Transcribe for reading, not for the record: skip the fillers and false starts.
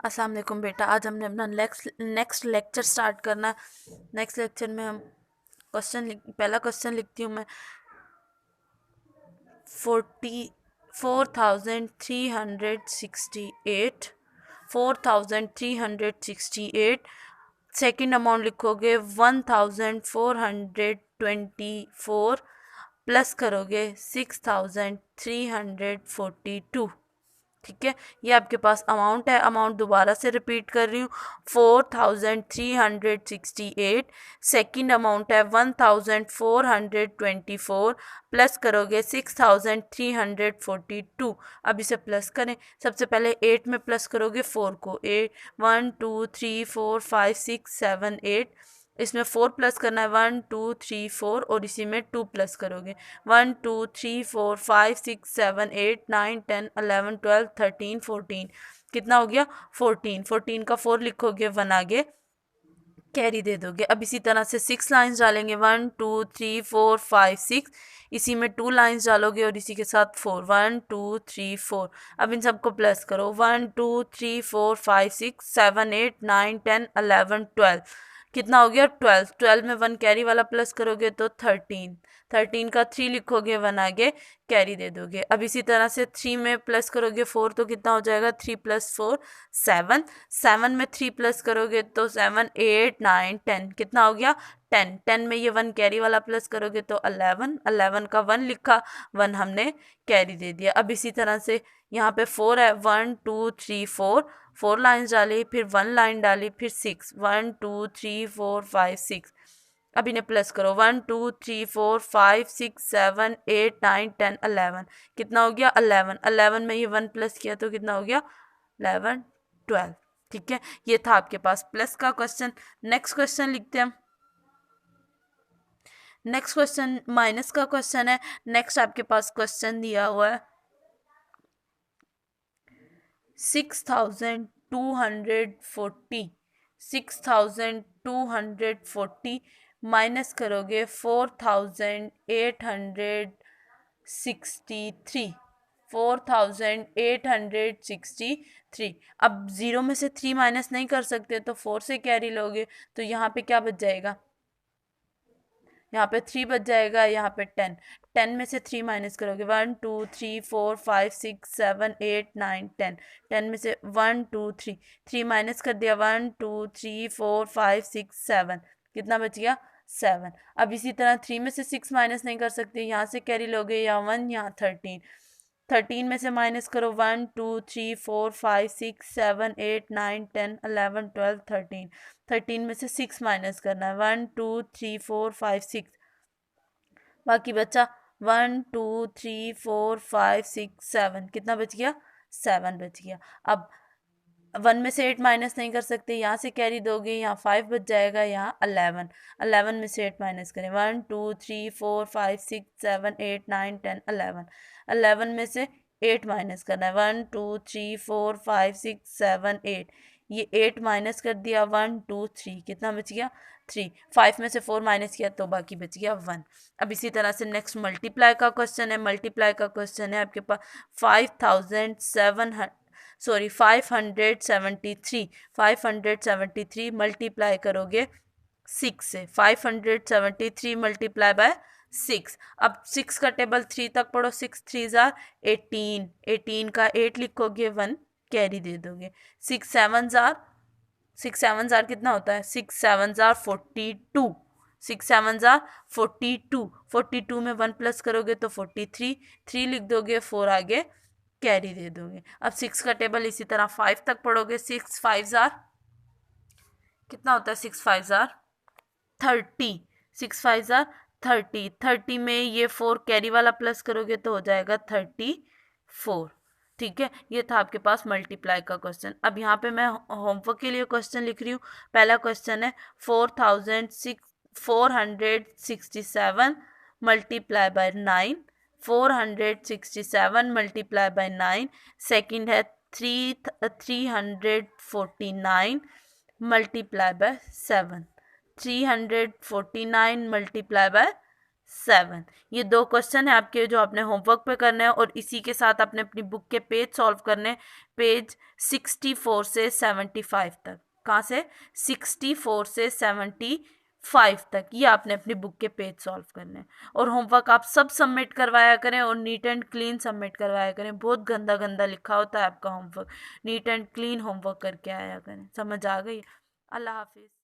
अस्सलाम वालेकुम बेटा। आज हमने अपना नेक्स्ट लेक्चर स्टार्ट करना है। नेक्स्ट लेक्चर में हम पहला क्वेश्चन लिखती हूँ मैं। 44,368 4,368। सेकेंड अमाउंट लिखोगे 1,424 प्लस करोगे 6,342। ठीक है, ये आपके पास अमाउंट है। अमाउंट दोबारा से रिपीट कर रही हूँ, 4,368। सेकेंड अमाउंट है 1,424 प्लस करोगे 6,342। अब इसे प्लस करें। सबसे पहले 8 में प्लस करोगे 4 को। 8 1 2 3 4 5 6 7 8। इसमें 4 प्लस करना है, 1 2 3 4, और इसी में 2 प्लस करोगे। 1 2 3 4 5 6 7 8 9 10 11 12 13 14। कितना हो गया? 14। 14 का 4 लिखोगे, 1 आगे कैरी दे दोगे। अब इसी तरह से 6 लाइंस डालेंगे, 1 2 3 4 5 6। इसी में 2 लाइंस डालोगे और इसी के साथ 4, 1 2 3 4। अब इन सबको प्लस करो, 1 2 3 4 5 6 7 8 9 10 11 12। कितना हो गया? 12। 12 में 1 कैरी वाला प्लस करोगे तो 13। 13 का 3 लिखोगे, 1 आगे कैरी दे दोगे। अब इसी तरह से 3 में प्लस करोगे 4 तो कितना हो जाएगा? 3 + 4 7। 7 में 3 प्लस करोगे तो 7 8 9 10। कितना हो गया? 10। 10 में ये 1 कैरी वाला प्लस करोगे तो 11। 11 का 1 लिखा, 1 हमने कैरी दे दिया। अब इसी तरह से यहाँ पे 4 है, 1 2 3 4। 4 लाइन्स डाली, फिर 1 लाइन डाली, फिर 6, 1 2 3 4 5 6। अब इन्हें प्लस करो, 1 2 3 4 5 6 7 8 9 10 11। कितना हो गया? 11। 11 में ये 1 प्लस किया तो कितना हो गया? 11 12। ठीक है, ये था आपके पास प्लस का क्वेश्चन। नेक्स्ट क्वेश्चन लिखते हैं हम। नेक्स्ट क्वेश्चन माइनस का क्वेश्चन है। नेक्स्ट आपके पास क्वेश्चन दिया हुआ है 6,240। 6,240 माइनस करोगे 4,863। 4,863। अब 0 में से 3 माइनस नहीं कर सकते तो 4 से कैरी लोगे, तो यहाँ पे क्या बच जाएगा? यहाँ पे 3 बच जाएगा, यहाँ पे 10। 10 में से 3 माइनस करोगे, 1 2 3 4 5 6 7 8 9 10। 10 में से 1 2 3, 3 माइनस कर दिया, 1 2 3 4 5 6 7। कितना बच गया? 7। अब इसी तरह 3 में से 6 माइनस नहीं कर सकते, यहाँ से कैरी लोगे, यहाँ 1 यहाँ 13। 13 में से माइनस करो, 1 2 3 4 5 6 7 8 9 10 11 12 13। 13 में से 6 माइनस करना है, 1 2 3 4 5 6। बाकी बचा 1 2 3 4 5 6 7। कितना बच गया? 7 बच गया। अब 1 में से 8 माइनस नहीं कर सकते, यहाँ से कैरी दोगे, यहाँ 5 बच जाएगा, यहाँ 11। 11 में से 8 माइनस करें, 1 2 3 4 5 6 7 8 9 10 11। 11 में से 8 माइनस करना है, 1 2 3 4 5 6 7 8। ये 8 माइनस कर दिया, 1 2 3। कितना बच गया? 3। 5 में से 4 माइनस किया तो बाकी बच गया 1। अब इसी तरह से नेक्स्ट मल्टीप्लाई का क्वेश्चन है। मल्टीप्लाई का क्वेश्चन है आपके पास 573। 573 मल्टीप्लाई करोगे 6 से। 573 मल्टीप्लाई बाय 6। अब 6 का टेबल 3 तक पढ़ो, 6 3 जार 18। 18 का 8 लिखोगे, 1 कैरी दे दोगे। 6 7 जार, 6 7 जार कितना होता है? 6 7 जार 42। 6 7 जार 42। 42 में 1 प्लस करोगे तो 43। 3 लिख दोगे, 4 आगे कैरी दे दोगे। अब 6 का टेबल इसी तरह 5 तक पढ़ोगे। 6 5 जार कितना होता है? 6 5 जार 30। 6 5 जार 30। 30 में ये 4 कैरी वाला प्लस करोगे तो हो जाएगा 34। ठीक है, ये था आपके पास मल्टीप्लाई का क्वेश्चन। अब यहाँ पे मैं होमवर्क के लिए क्वेश्चन लिख रही हूँ। पहला क्वेश्चन है 4,467 multiply by 9। 467 multiply by 9। Second है 349 मल्टीप्लाई बाय 7। 349 multiply by 7। ये 2 क्वेश्चन है आपके जो आपने होमवर्क पे करने हैं और इसी के साथ आपने अपनी बुक के पेज सॉल्व करने, पेज 64 से 75 तक। कहाँ से? 64 से 75 तक ये आपने अपनी बुक के पेज सॉल्व करने हैं। और होमवर्क आप सब सबमिट करवाया करें और नीट एंड क्लीन सबमिट करवाया करें। बहुत गंदा गंदा लिखा होता है आपका homework, neat and clean homework करके आया करें। समझ आ गई? अल्लाह हाफिज़।